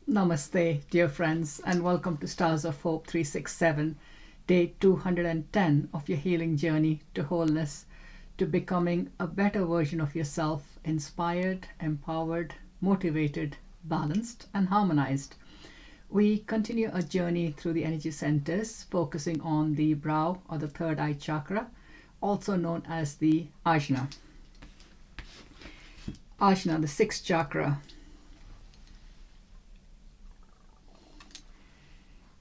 Namaste, dear friends, and welcome to Stars of Hope 367, day 210 of your healing journey to wholeness, to becoming a better version of yourself, inspired, empowered, motivated, balanced, and harmonized. We continue a journey through the energy centers, focusing on the brow or the third eye chakra, also known as the Ajna. Ajna, the sixth chakra.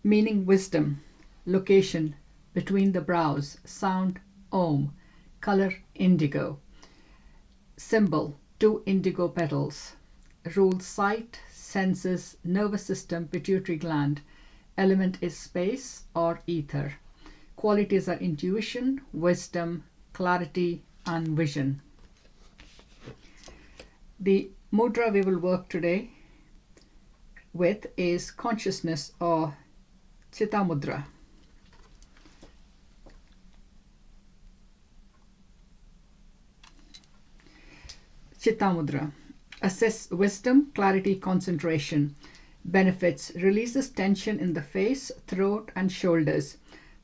Meaning wisdom, location between the brows, sound Om, color indigo, symbol two indigo petals, rules sight, senses, nervous system, pituitary gland, element is space or ether. Qualities are intuition, wisdom, clarity, and vision. The mudra we will work today with is consciousness or Chitta Mudra. Chitta Mudra. Assess wisdom, clarity, concentration. Benefits: releases tension in the face, throat, and shoulders.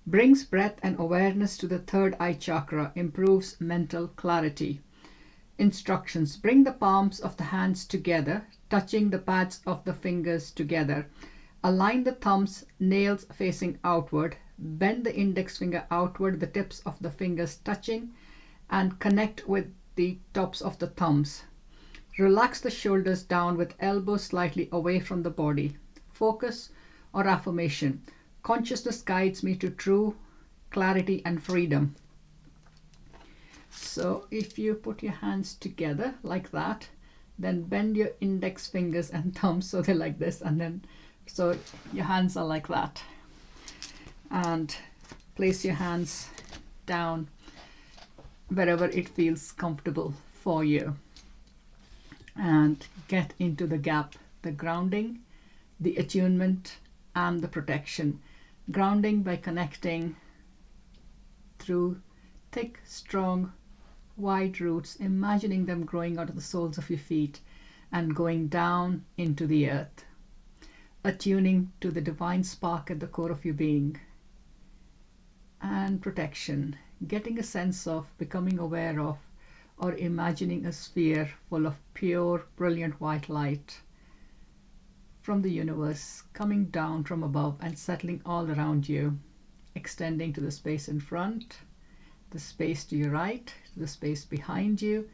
Brings breath and awareness to the third eye chakra. Improves mental clarity. Instructions: bring the palms of the hands together, touching the pads of the fingers together. Align the thumbs, nails facing outward. Bend the index finger outward, the tips of the fingers touching, and connect with the tops of the thumbs. Relax the shoulders down with elbows slightly away from the body. Focus or affirmation: consciousness guides me to true clarity and freedom. So if you put your hands together like that, then bend your index fingers and thumbs so they're like this, and then so your hands are like that, and place your hands down wherever it feels comfortable for you, and get into the gap, the grounding, the attunement, and the protection. Grounding by connecting through thick, strong, wide roots, imagining them growing out of the soles of your feet and going down into the earth. Attuning to the divine spark at the core of your being. And protection, getting a sense of, becoming aware of, or imagining a sphere full of pure, brilliant white light from the universe, coming down from above and settling all around you, extending to the space in front, the space to your right, the space behind you,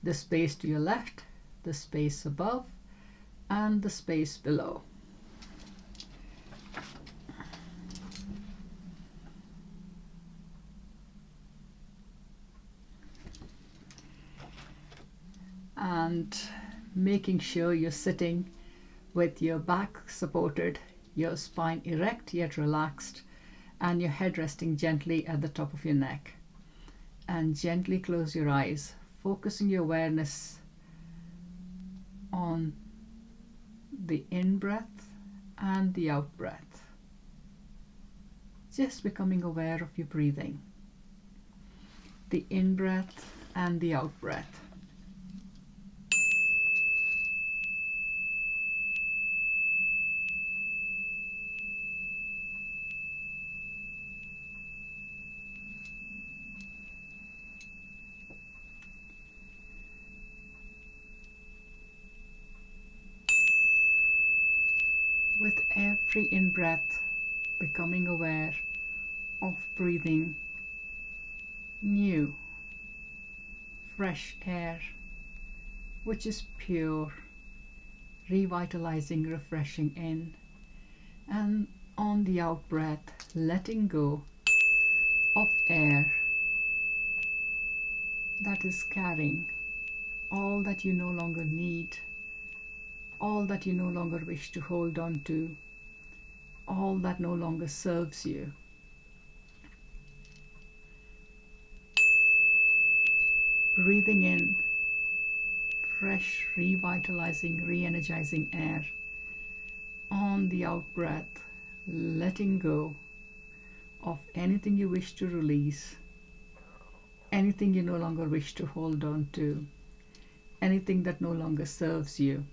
the space to your left, the space above, and the space below. And making sure you're sitting with your back supported, your spine erect yet relaxed, and your head resting gently at the top of your neck. And gently close your eyes, focusing your awareness on the in-breath and the out-breath. Just becoming aware of your breathing. The in-breath and the out-breath. With every in-breath, becoming aware of breathing new, fresh air, which is pure, revitalizing, refreshing in, and on the out-breath, letting go of air that is carrying all that you no longer need, all that you no longer wish to hold on to, all that no longer serves you. Breathing in fresh, revitalizing, re-energizing air. On the out-breath, letting go of anything you wish to release, anything you no longer wish to hold on to, anything that no longer serves you.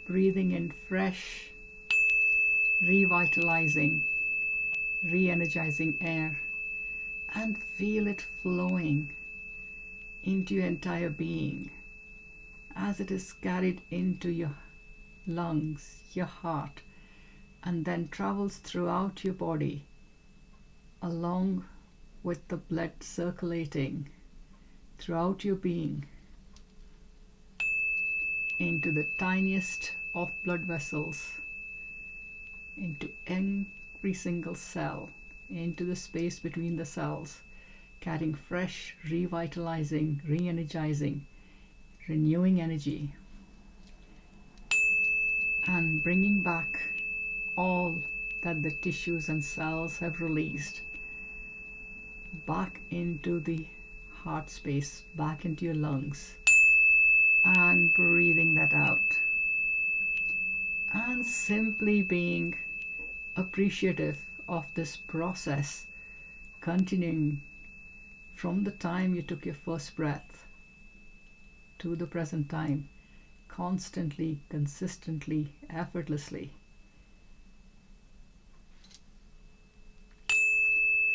breathing in fresh, revitalizing, re-energizing air, and feel it flowing into your entire being as it is carried into your lungs, your heart, and then travels throughout your body along with the blood circulating throughout your being into the tiniest of blood vessels, into every single cell, into the space between the cells, carrying fresh, revitalizing, re-energizing, renewing energy, and bringing back all that the tissues and cells have released back into the heart space, back into your lungs, and breathing that out, and simply being appreciative of this process continuing from the time you took your first breath to the present time, constantly, consistently, effortlessly.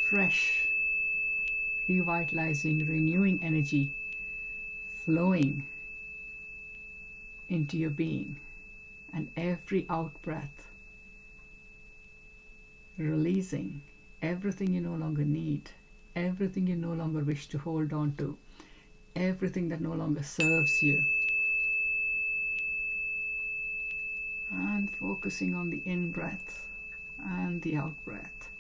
Fresh, revitalizing, renewing energy flowing into your being, and every out breath releasing everything you no longer need, everything you no longer wish to hold on to, everything that no longer serves you, and focusing on the in breath and the out breath.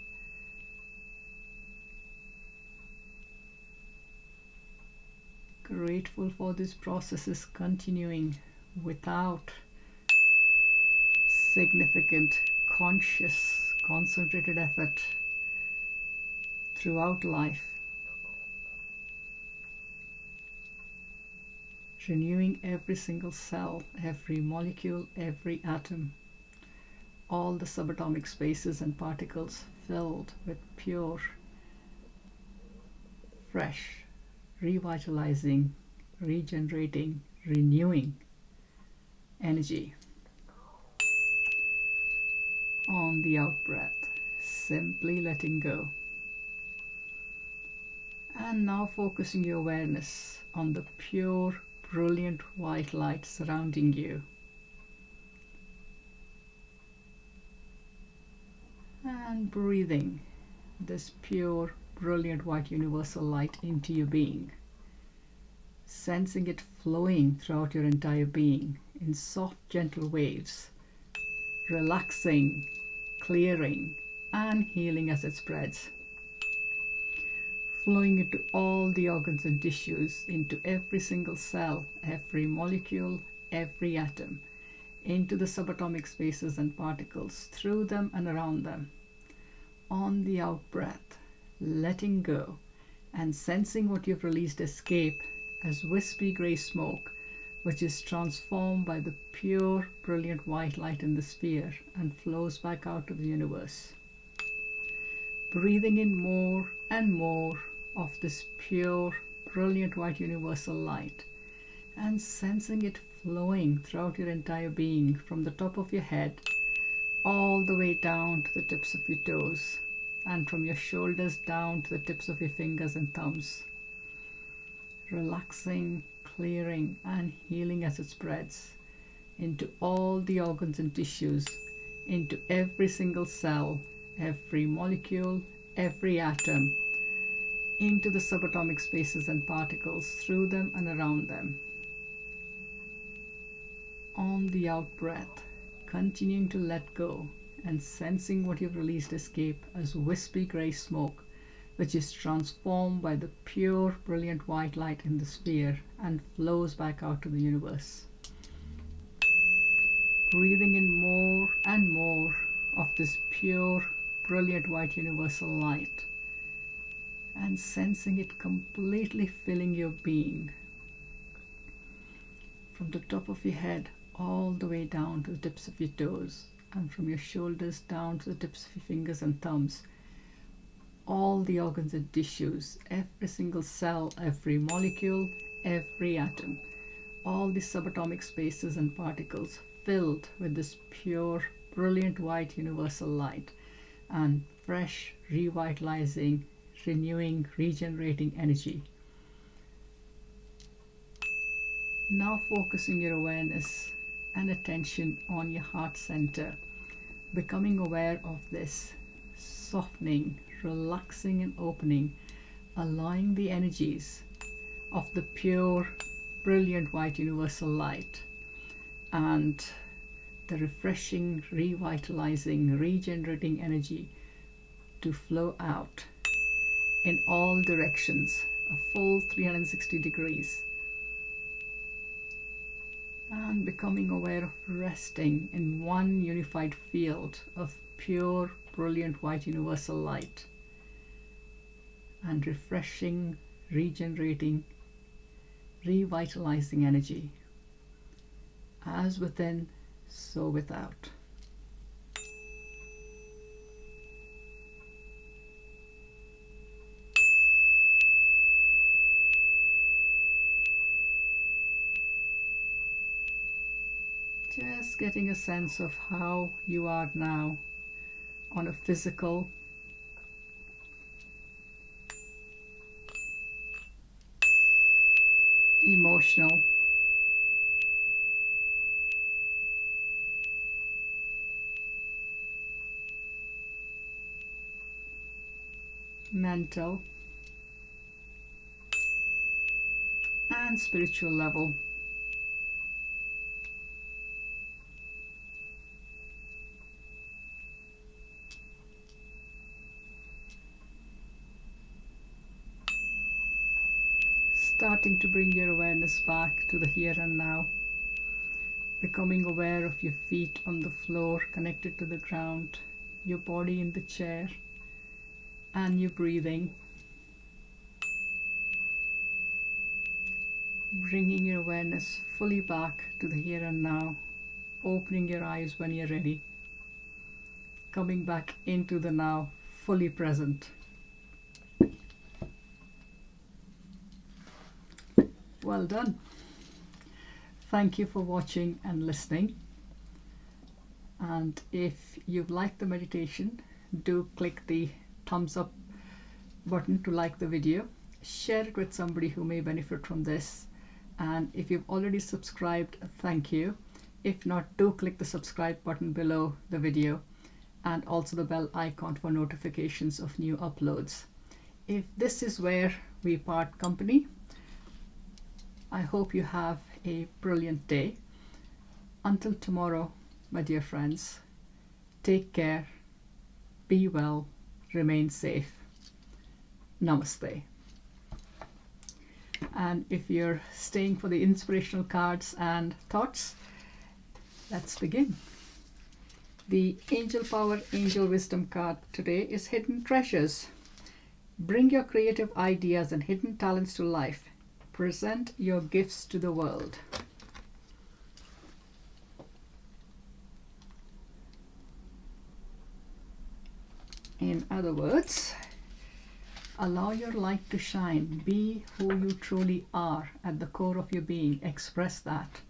Grateful for this process is continuing without significant, conscious, concentrated effort throughout life. Renewing every single cell, every molecule, every atom, all the subatomic spaces and particles filled with pure, fresh, revitalizing, regenerating, renewing energy. On the out breath, simply letting go. And now focusing your awareness on the pure, brilliant white light surrounding you. And breathing this pure, brilliant white universal light into your being. Sensing it flowing throughout your entire being in soft, gentle waves, relaxing, clearing, and healing as it spreads. Flowing into all the organs and tissues, into every single cell, every molecule, every atom, into the subatomic spaces and particles, through them and around them. On the out breath, letting go and sensing what you've released escape as wispy grey smoke, which is transformed by the pure, brilliant white light in the sphere and flows back out to the universe. Breathing in more and more of this pure, brilliant white universal light, and sensing it flowing throughout your entire being from the top of your head all the way down to the tips of your toes, and from your shoulders down to the tips of your fingers and thumbs. Relaxing, clearing, and healing as it spreads into all the organs and tissues, into every single cell, every molecule, every atom, into the subatomic spaces and particles, through them and around them. On the out breath, continuing to let go and sensing what you've released escape as wispy grey smoke, which is transformed by the pure, brilliant white light in the sphere and flows back out to the universe. Breathing in more and more of this pure, brilliant white universal light, and sensing it completely filling your being from the top of your head all the way down to the tips of your toes, and from your shoulders down to the tips of your fingers and thumbs. All the organs and tissues, every single cell, every molecule, every atom, all the subatomic spaces and particles filled with this pure, brilliant white universal light and fresh, revitalizing, renewing, regenerating energy. Now focusing your awareness and attention on your heart center, becoming aware of this softening, relaxing and opening, allowing the energies of the pure, brilliant white universal light and the refreshing, revitalizing, regenerating energy to flow out in all directions, a full 360 degrees, and becoming aware of resting in one unified field of pure, brilliant white universal light and refreshing, regenerating, revitalizing energy, as within, so without. Just getting a sense of how you are now on a physical, emotional, mental, and spiritual level. Starting to bring your awareness back to the here and now, becoming aware of your feet on the floor connected to the ground, your body in the chair, and your breathing. Bringing your awareness fully back to the here and now, opening your eyes when you're ready, coming back into the now, fully present. Well done. Thank you for watching and listening. And if you've liked the meditation, do click the thumbs up button to like the video. Share it with somebody who may benefit from this. And if you've already subscribed, thank you. If not, do click the subscribe button below the video and also the bell icon for notifications of new uploads. If this is where we part company, I hope you have a brilliant day. Until tomorrow, my dear friends, take care, be well, remain safe. Namaste. And if you're staying for the inspirational cards and thoughts, let's begin. The Angel Power, Angel Wisdom card today is Hidden Treasures. Bring your creative ideas and hidden talents to life. Present your gifts to the world. In other words, allow your light to shine. Be who you truly are at the core of your being. Express that.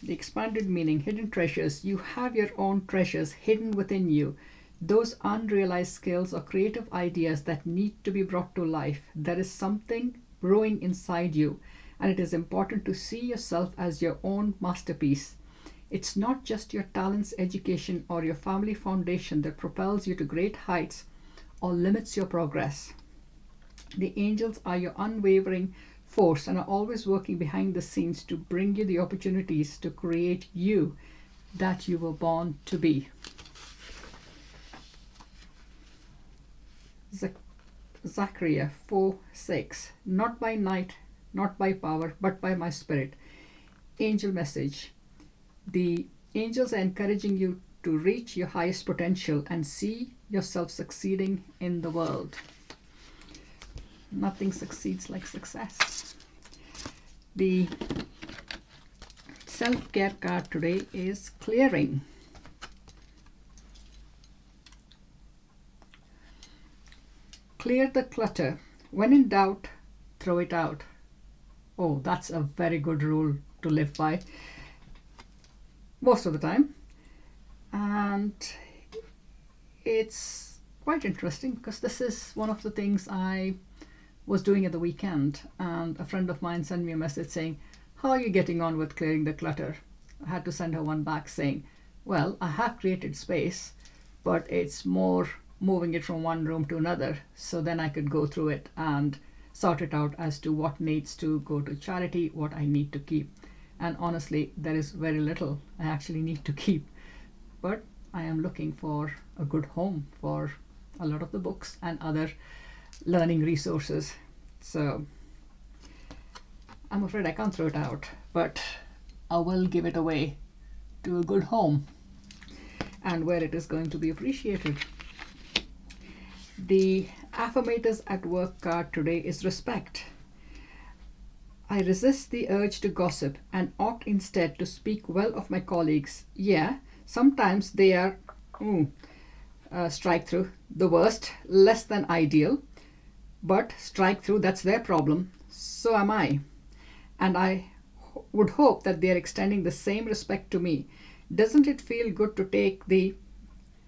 The expanded meaning, hidden treasures. You have your own treasures hidden within you. Those unrealized skills or creative ideas that need to be brought to life. There is something brewing inside you, and it is important to see yourself as your own masterpiece. It's not just your talents, education, or your family foundation that propels you to great heights or limits your progress. The angels are your unwavering force and are always working behind the scenes to bring you the opportunities to create you that you were born to be. Zechariah 4:6. Not by night, not by power, but by my spirit. Angel message. The angels are encouraging you to reach your highest potential and see yourself succeeding in the world. Nothing succeeds like success. The self-care card today is Clearing. Clear the clutter. When in doubt, throw it out. Oh, that's a very good rule to live by most of the time. And it's quite interesting because this is one of the things I was doing at the weekend, and a friend of mine sent me a message saying, "How are you getting on with clearing the clutter?" I had to send her one back saying, "Well, I have created space, but it's more moving it from one room to another, so then I could go through it and sort it out as to what needs to go to charity, what I need to keep." And honestly, there is very little I actually need to keep, but I am looking for a good home for a lot of the books and other learning resources. So I'm afraid I can't throw it out, but I will give it away to a good home and where it is going to be appreciated. The affirmators at work card today is respect. I resist the urge to gossip and ought instead to speak well of my colleagues. Yeah, sometimes they are strike through, the worst, less than ideal, but strike through, that's their problem. So am I. And I would hope that they are extending the same respect to me. Doesn't it feel good to take the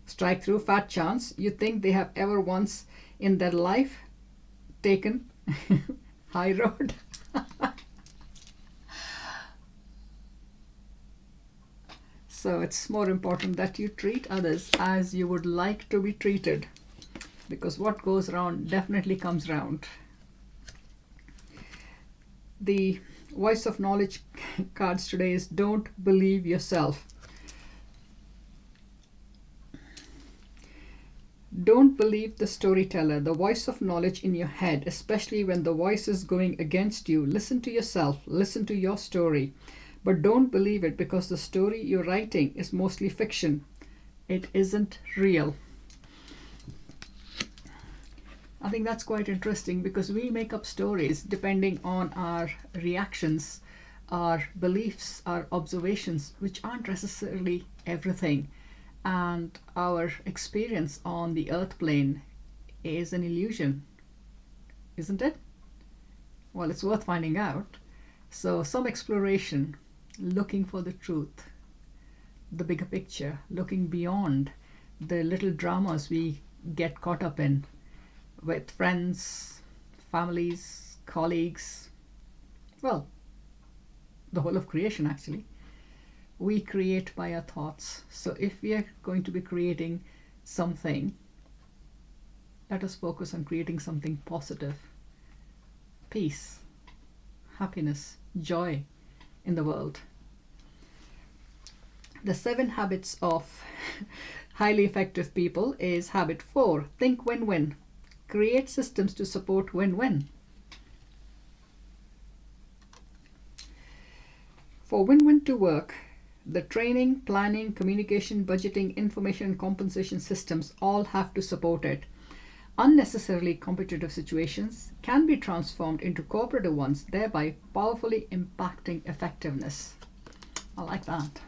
strike through fat chance you think they have ever once in their life taken high road? So it's more important that you treat others as you would like to be treated, because what goes around definitely comes round. The voice of knowledge cards today is don't believe yourself. Don't believe the storyteller, the voice of knowledge in your head, especially when the voice is going against you. Listen to yourself, listen to your story, but don't believe it, because the story you're writing is mostly fiction. It isn't real. I think that's quite interesting, because we make up stories depending on our reactions, our beliefs, our observations, which aren't necessarily everything. And our experience on the earth plane is an illusion, isn't it? Well, it's worth finding out. So some exploration, looking for the truth, the bigger picture, looking beyond the little dramas we get caught up in with friends, families, colleagues, well, the whole of creation actually. We create by our thoughts. So if we are going to be creating something, let us focus on creating something positive. Peace, happiness, joy in the world. The 7 habits of highly effective people is habit 4, think win-win. Create systems to support win-win. For win-win to work, the training, planning, communication, budgeting, information, and compensation systems all have to support it. Unnecessarily competitive situations can be transformed into cooperative ones, thereby powerfully impacting effectiveness. I like that.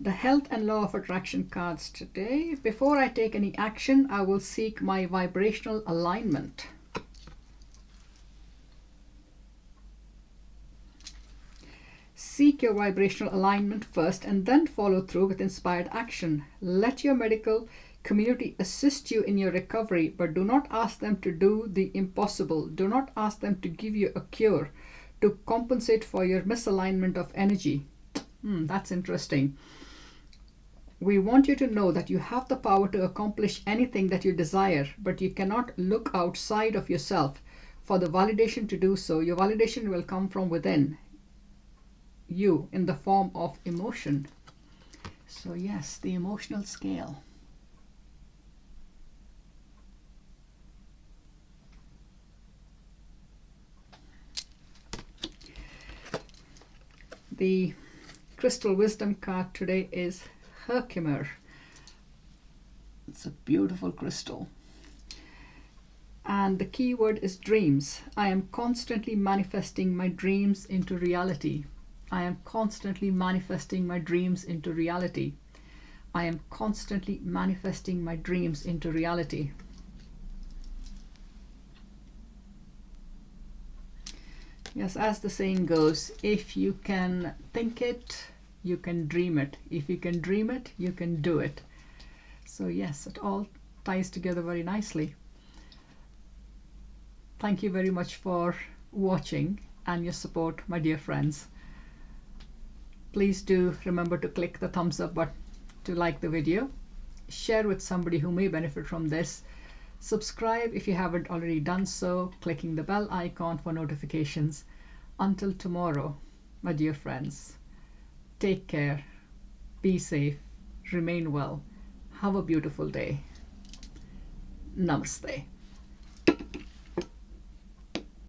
The health and law of attraction cards today. Before I take any action, I will seek my vibrational alignment. Seek your vibrational alignment first and then follow through with inspired action. Let your medical community assist you in your recovery, but do not ask them to do the impossible. Do not ask them to give you a cure to compensate for your misalignment of energy. That's interesting. We want you to know that you have the power to accomplish anything that you desire, but you cannot look outside of yourself for the validation to do so. Your validation will come from within you in the form of emotion. So yes, the emotional scale. The crystal wisdom card today is Herkimer. It's a beautiful crystal. And the key word is dreams. I am constantly manifesting my dreams into reality. I am constantly manifesting my dreams into reality. I am constantly manifesting my dreams into reality. Yes, as the saying goes, if you can think it, you can dream it. If you can dream it, you can do it. So yes, it all ties together very nicely. Thank you very much for watching and your support, my dear friends. Please do remember to click the thumbs up button to like the video, share with somebody who may benefit from this, subscribe if you haven't already done so, clicking the bell icon for notifications. Until tomorrow, my dear friends, take care, be safe, remain well, have a beautiful day. Namaste.